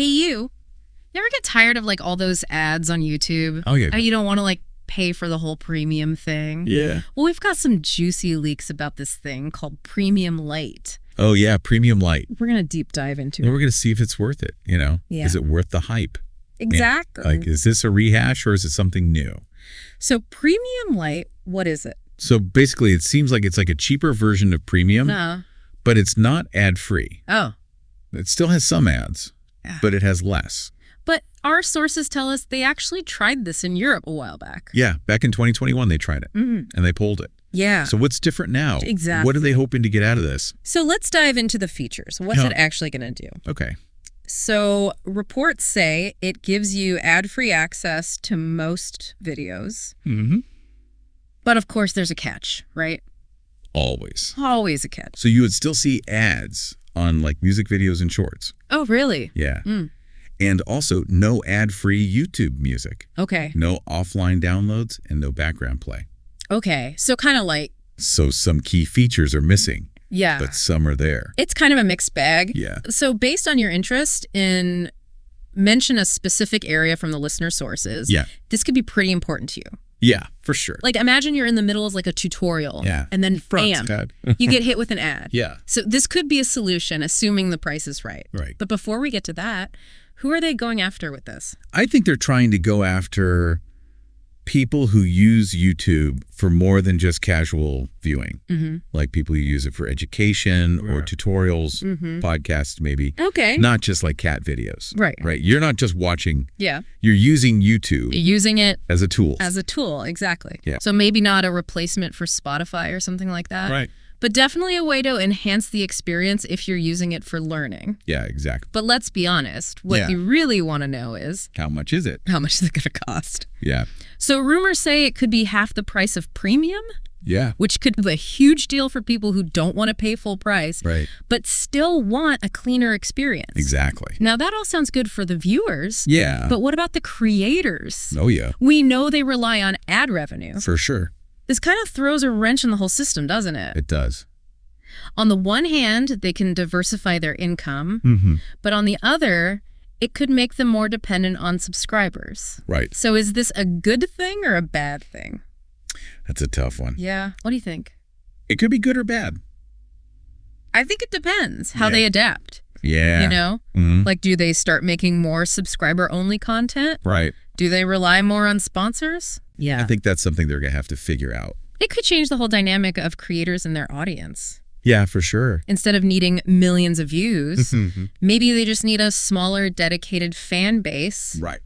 Hey, you ever get tired of like all those ads on YouTube? Oh, yeah. How you don't want to like pay for the whole premium thing? Yeah. Well, we've got some juicy leaks about this thing called Premium Lite. Oh, yeah. Premium Lite. We're going to deep dive into And it. we're going to see if it's worth it. Yeah. Is it worth the hype? Exactly. Like, is this a rehash or is it something new? So Premium Lite, what is it? So basically, it seems like it's like a cheaper version of premium, No. but it's not ad-free. Oh. It still has some ads, but it has less. But our sources tell us they actually tried this in Europe a while back. Yeah, back in 2021, they tried it, and they pulled it. Yeah. So what's different now? Exactly. What are they hoping to get out of this? So let's dive into the features. What's it actually going to do? Okay. So reports say it gives you ad-free access to most videos. Mm-hmm. But of course, there's a catch, right? Always. Always a catch. So you would still see ads on like music videos and shorts. Oh, really? Yeah. And also no ad-free YouTube music. Okay. No offline downloads and no background play. Okay. So kind of like, So some key features are missing, yeah. but some are there. It's kind of a mixed bag. Yeah. So based on your interest in mention a specific area from the listener sources, Yeah. this could be pretty important to you. Yeah, for sure. Like imagine you're in the middle of like a tutorial and then bam, you get hit with an ad. Yeah. So this could be a solution, assuming the price is right. Right. But before we get to that, who are they going after with this? I think they're trying to go after people who use YouTube for more than just casual viewing. Like people who use it for education or tutorials, podcasts maybe. Okay. Not just like cat videos. Right. Right. You're not just watching. Yeah. You're using YouTube Using it as a tool. as a tool, exactly. Yeah. So maybe not a replacement for Spotify or something like that. Right. But definitely a way to enhance the experience if you're using it for learning. Yeah, exactly. But let's be honest, what you really want to know is How much is it? how much is it going to cost? Yeah. So rumors say it could be half the price of premium, Yeah. which could be a huge deal for people who don't want to pay full price, Right. but still want a cleaner experience. Exactly. Now, that all sounds good for the viewers. Yeah. But what about the creators? Oh, yeah. We know they rely on ad revenue. For sure. This kind of throws a wrench in the whole system, doesn't it? It does. On the one hand, they can diversify their income, but on the other, it could make them more dependent on subscribers. Right. So is this a good thing or a bad thing? That's a tough one. Yeah. What do you think? It could be good or bad. I think it depends how Yeah. they adapt. Yeah. You know? Mhm. Like, do they start making more subscriber-only content? Right. Do they rely more on sponsors? Yeah. I think that's something they're going to have to figure out. It could change the whole dynamic of creators and their audience. Yeah, for sure. Instead of needing millions of views, maybe they just need a smaller, dedicated fan base Right.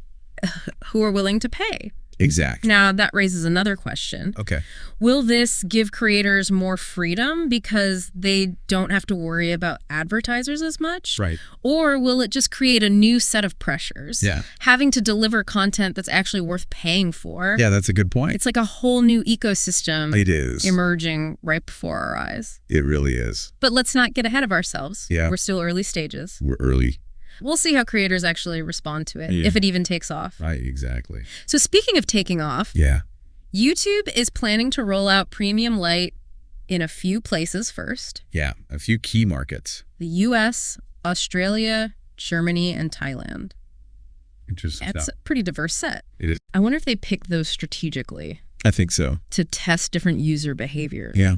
who are willing to pay. Exactly. Now, that raises another question. Okay. Will this give creators more freedom because they don't have to worry about advertisers as much? Right. Or will it just create a new set of pressures? Yeah. Having to deliver content that's actually worth paying for. Yeah, that's a good point. It's like a whole new ecosystem It is. emerging right before our eyes. It really is. But let's not get ahead of ourselves. Yeah. We're still early stages. We're early. We'll see how creators actually respond to it, Yeah. if it even takes off. Right, exactly. So speaking of taking off, Yeah. YouTube is planning to roll out Premium Lite in a few places first. Yeah. A few key markets. The US, Australia, Germany, and Thailand. Interesting That's stuff. a pretty diverse set. It is. I wonder if they pick those strategically I think so. to test different user behavior. Yeah.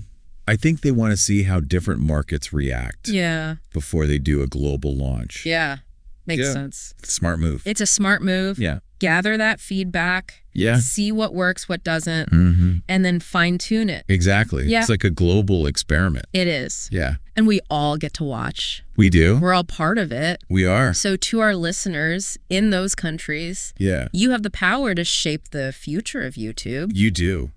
I think they want to see how different markets react Yeah. before they do a global launch. Yeah. Makes Yeah. sense. Smart move. It's a smart move. Yeah. Gather that feedback. Yeah. See what works, what doesn't, Mm-hmm. and then fine tune it. Exactly. Yeah. It's like a global experiment. It is. Yeah. And we all get to watch. We do. We're all part of it. We are. So to our listeners in those countries, Yeah. you have the power to shape the future of YouTube. You do.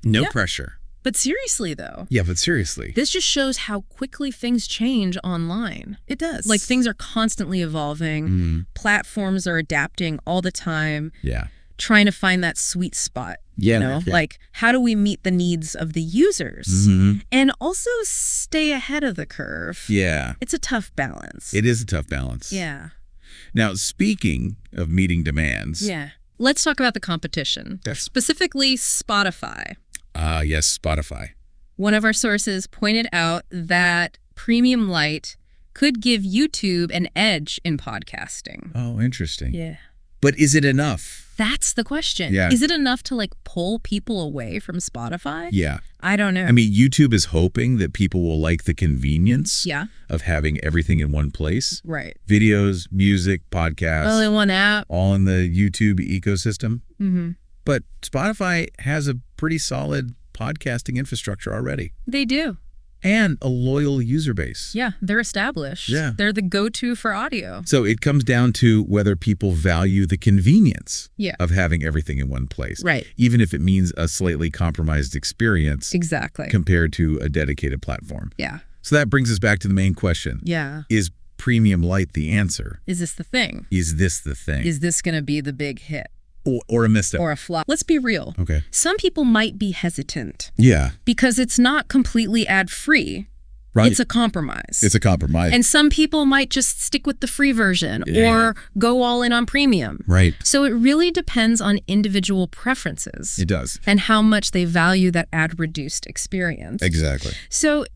No Yeah. pressure. But seriously, though, Yeah, but seriously. this just shows how quickly things change online. It does. Like, things are constantly evolving. Platforms are adapting all the time, Yeah. trying to find that sweet spot. Yeah. You know, like, how do we meet the needs of the users and also stay ahead of the curve? Yeah. It's a tough balance. It is a tough balance. Yeah. Now, speaking of meeting demands. Yeah. Let's talk about the competition, Yes. specifically Spotify. Yes, Spotify. One of our sources pointed out that Premium Lite could give YouTube an edge in podcasting. Oh, interesting. Yeah. But is it enough? That's the question. Yeah. Is it enough to like pull people away from Spotify? Yeah. I don't know. I mean, YouTube is hoping that people will like the convenience of having everything in one place. Right. Videos, music, podcasts. All in one app. All in the YouTube ecosystem. Mm-hmm. But Spotify has a pretty solid podcasting infrastructure already. They do. And a loyal user base. Yeah, they're established. Yeah. They're the go-to for audio. So it comes down to whether people value the convenience of having everything in one place. Right. Even if it means a slightly compromised experience. Exactly. Compared to a dedicated platform. Yeah. So that brings us back to the main question. Yeah. Is Premium Lite the answer? Is this the thing? Is this the thing? Is this going to be the big hit? Or a misstep. Or a flop. Let's be real. Okay. Some people might be hesitant. Yeah. Because it's not completely ad-free. Right. It's a compromise. It's a compromise. And some people might just stick with the free version or go all in on premium. Right. So it really depends on individual preferences. It does. And how much they value that ad-reduced experience. Exactly. So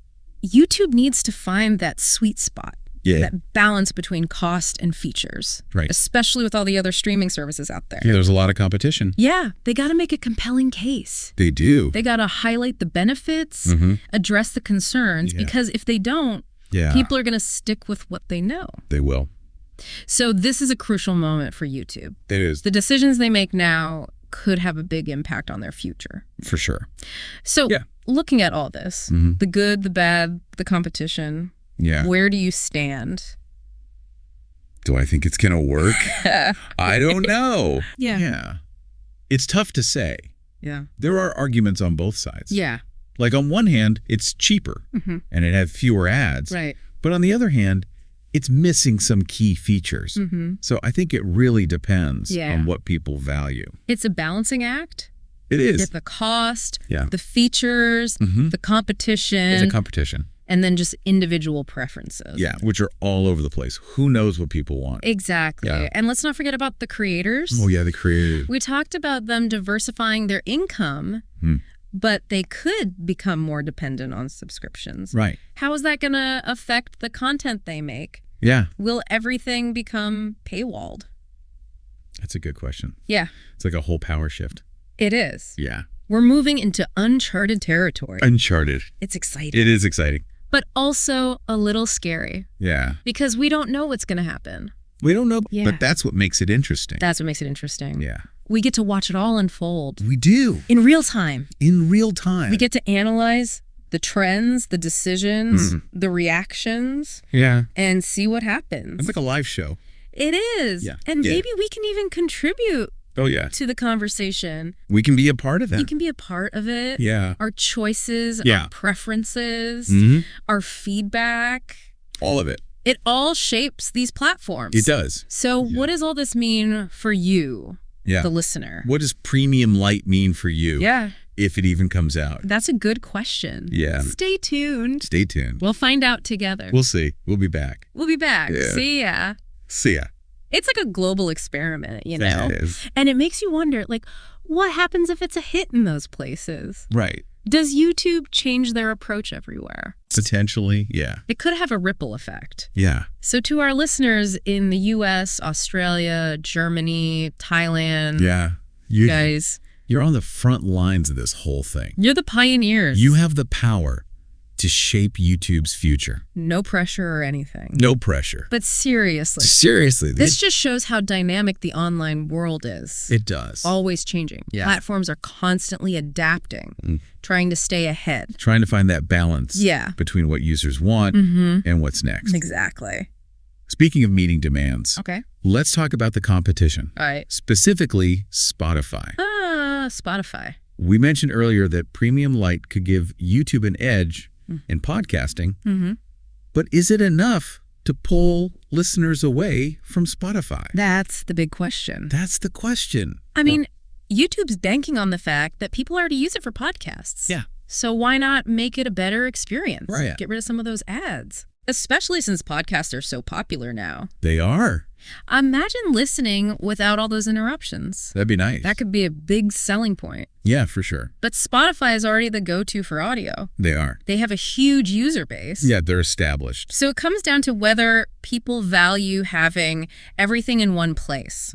YouTube needs to find that sweet spot. Yeah. That balance between cost and features. Right. Especially with all the other streaming services out there. Yeah, there's a lot of competition. Yeah. They got to make a compelling case. They do. They got to highlight the benefits, address the concerns, because if they don't, people are going to stick with what they know. They will. So this is a crucial moment for YouTube. It is. The decisions they make now could have a big impact on their future. For sure. So looking at all this, the good, the bad, the competition, where do you stand? Do I think it's going to work? I don't know. Yeah. It's tough to say. Yeah. There are arguments on both sides. Yeah. Like on one hand, it's cheaper and it has fewer ads. Right. But on the other hand, it's missing some key features. So I think it really depends on what people value. It's a balancing act. It is. It's the cost, the features, the competition. It's a competition. And then just individual preferences. Yeah, which are all over the place. Who knows what people want? Exactly. Yeah. And let's not forget about the creators. Oh, yeah, the creators. We talked about them diversifying their income, but they could become more dependent on subscriptions. Right. How is that going to affect the content they make? Yeah. Will everything become paywalled? That's a good question. Yeah. It's like a whole power shift. It is. Yeah. We're moving into uncharted territory. Uncharted. It's exciting. It is exciting. But also a little scary. Yeah. Because we don't know what's going to happen. We don't know, but that's what makes it interesting. That's what makes it interesting. Yeah. We get to watch it all unfold. We do. In real time. In real time. We get to analyze the trends, the decisions, the reactions. Yeah. And see what happens. It's like a live show. It is. Yeah. And maybe we can even contribute to the conversation. We can be a part of that. You can be a part of it. Yeah. Our choices, our preferences, our feedback. All of it. It all shapes these platforms. It does. So what does all this mean for you, the listener? What does Premium Lite mean for you? Yeah. If it even comes out? That's a good question. Yeah. Stay tuned. Stay tuned. We'll find out together. We'll see. We'll be back. We'll be back. Yeah. See ya. See ya. It's like a global experiment, you know? It is. And it makes you wonder, like, what happens if it's a hit in those places? Right. Does YouTube change their approach everywhere? Potentially, yeah. It could have a ripple effect. Yeah. So to our listeners in the U.S., Australia, Germany, Thailand, guys, you're on the front lines of this whole thing. You're the pioneers. You have the power to shape YouTube's future. No pressure or anything. No pressure. But seriously. Seriously. This just shows how dynamic the online world is. It does. Always changing. Yeah. Platforms are constantly adapting, trying to stay ahead. Trying to find that balance between what users want and what's next. Exactly. Speaking of meeting demands, let's talk about the competition. All right. Specifically, Spotify. Spotify. We mentioned earlier that Premium Lite could give YouTube an edge in podcasting, but is it enough to pull listeners away from Spotify? That's the big question. That's the question. I mean, YouTube's banking on the fact that people already use it for podcasts. Yeah. So why not make it a better experience? Right. Get rid of some of those ads. Especially since podcasts are so popular now. They are. Imagine listening without all those interruptions. That'd be nice. That could be a big selling point. Yeah, for sure. But Spotify is already the go-to for audio. They are. They have a huge user base. Yeah, they're established. So it comes down to whether people value having everything in one place.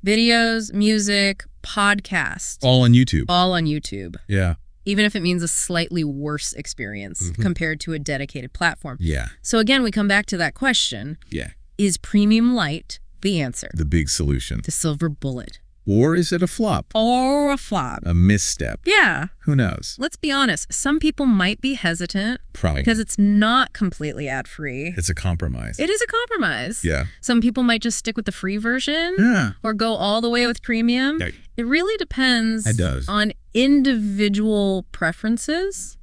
Videos, music, podcasts. All on YouTube. All on YouTube. Yeah. Even if it means a slightly worse experience compared to a dedicated platform. Yeah. So again, we come back to that question. Yeah. Is Premium Lite the answer? The big solution. The silver bullet. Or is it a flop? Or a flop. A misstep? Yeah. Who knows? Let's be honest. Some people might be hesitant. Probably. Because it's not completely ad-free. It's a compromise. It is a compromise. Yeah. Some people might just stick with the free version. Yeah. Or go all the way with premium. Yeah. It really depends It does. on individual preferences.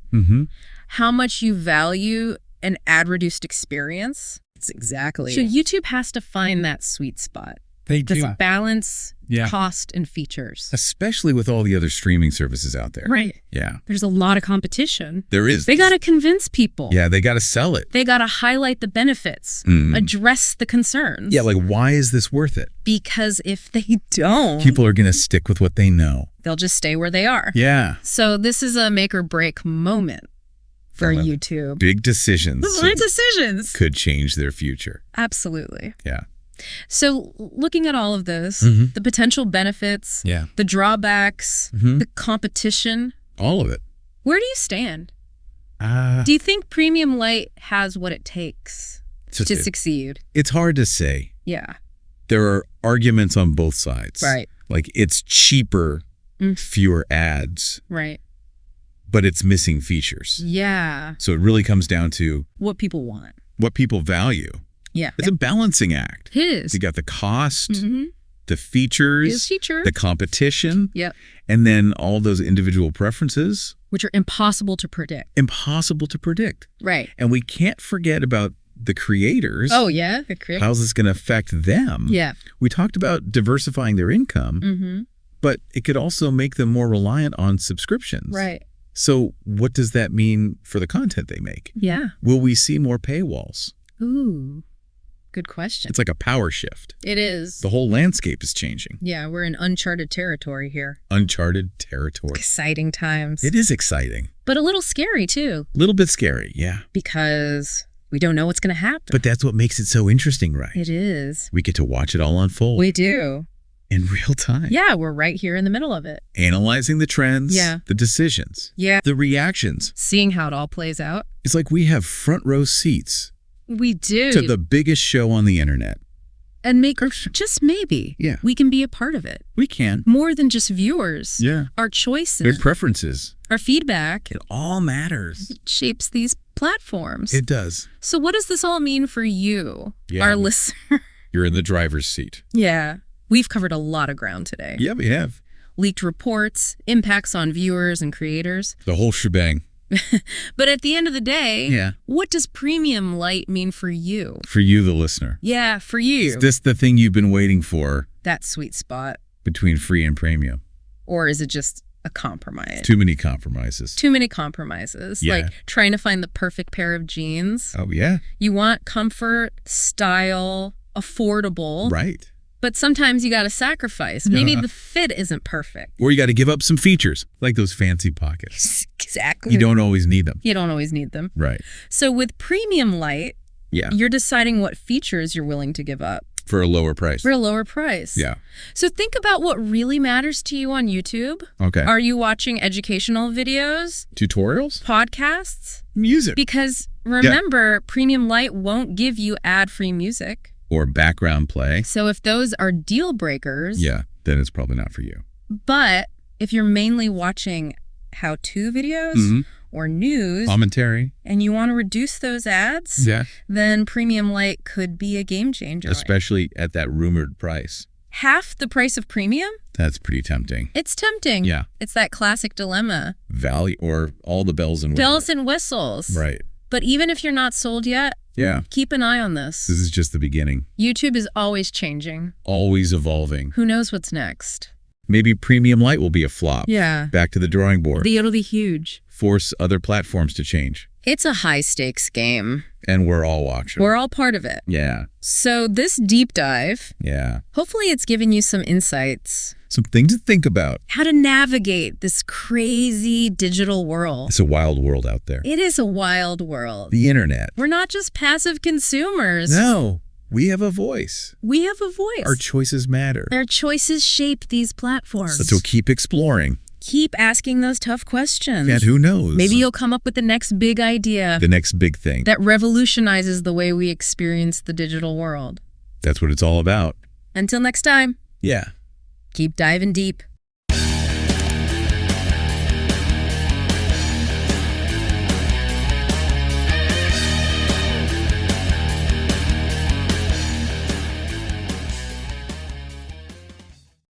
How much you value an ad-reduced experience. It's exactly. So YouTube has to find that sweet spot. They This do. balance, cost, and features. Especially with all the other streaming services out there. Right. Yeah. There's a lot of competition. There is. They got to convince people. Yeah, they got to sell it. They got to highlight the benefits, address the concerns. Yeah, like, why is this worth it? Because if they don't, People are going to stick with what they know. they'll just stay where they are. Yeah. So this is a make or break moment for Well, YouTube. Big decisions Big decisions. could change their future. Absolutely. Yeah. So looking at all of this, the potential benefits, Yeah. the drawbacks, the competition, All of it. where do you stand? Do you think Premium Lite has what it takes to succeed? It's hard to say. Yeah. There are arguments on both sides. Right. Like, it's cheaper, fewer ads, Right. but it's missing features. Yeah. So it really comes down to What people want. what people value. Yeah. It's a balancing act. It is. You got the cost, the features, the competition, and then all those individual preferences. Which are impossible to predict. Impossible to predict. Right. And we can't forget about the creators. Oh, yeah. The How's this going to affect them? Yeah. We talked about diversifying their income, but it could also make them more reliant on subscriptions. Right. So what does that mean for the content they make? Yeah. Will we see more paywalls? Ooh. Good question. It's like a power shift. It is. The whole landscape is changing. Yeah, we're in uncharted territory here. Uncharted territory. Exciting times. It is exciting. But a little scary, too. A little bit scary, yeah. Because we don't know what's going to happen. But that's what makes it so interesting, right? It is. We get to watch it all unfold. We do. In real time. Yeah, we're right here in the middle of it. Analyzing the trends. Yeah. The decisions. Yeah. The reactions. Seeing how it all plays out. It's like we have front row seats. We do. To the biggest show on the internet. And just maybe, we can be a part of it. We can. More than just viewers. Yeah. Our choices. Their preferences. Our feedback. It all matters. It shapes these platforms. It does. So what does this all mean for you, Yeah. our listener? You're in the driver's seat. Yeah. We've covered a lot of ground today. Yeah, we have. Leaked reports, impacts on viewers and creators. The whole shebang. But at the end of the day, Yeah. what does Premium Lite mean for you? For you, the listener. Yeah, for you. Is this the thing you've been waiting for That sweet spot. between free and premium? Or is it just a compromise? Too many compromises. Too many compromises. Yeah. Like trying to find the perfect pair of jeans. Oh, yeah. You want comfort, style, affordable. Right. But sometimes you got to sacrifice. Maybe the fit isn't perfect. Or you got to give up some features, like those fancy pockets. Exactly. You don't always need them. You don't always need them. Right. So with Premium Lite, Yeah. you're deciding what features you're willing to give up. For a lower price. For a lower price. Yeah. So think about what really matters to you on YouTube. Okay. Are you watching educational videos, Tutorials? podcasts? Music. Because remember, Premium Lite won't give you ad-free music. Or background play. So if those are deal breakers, Yeah, then it's probably not for you. but if you're mainly watching how-to videos or news Commentary. and you want to reduce those ads, Yeah. then Premium Lite could be a game changer. Especially at that rumored price. Half the price of premium? That's pretty tempting. It's tempting. Yeah. It's that classic dilemma. Value or all the bells and whistles. Bells and whistles. Right. But even if you're not sold yet, Yeah. keep an eye on this. This is just the beginning. YouTube is always changing. Always evolving. Who knows what's next? Maybe Premium Lite will be a flop. Yeah. Back to the drawing board. It'll be huge. Force other platforms to change. It's a high-stakes game. And we're all watching. We're all part of it. Yeah. So this deep dive, hopefully it's given you some insights. Some things to think about. How to navigate this crazy digital world. It's a wild world out there. It is a wild world. The internet. We're not just passive consumers. No. We have a voice. We have a voice. Our choices matter. Our choices shape these platforms. So keep exploring. Keep asking those tough questions. And who knows? Maybe you'll come up with the next big idea. The next big thing. That revolutionizes the way we experience the digital world. That's what it's all about. Until next time. Yeah. Keep diving deep.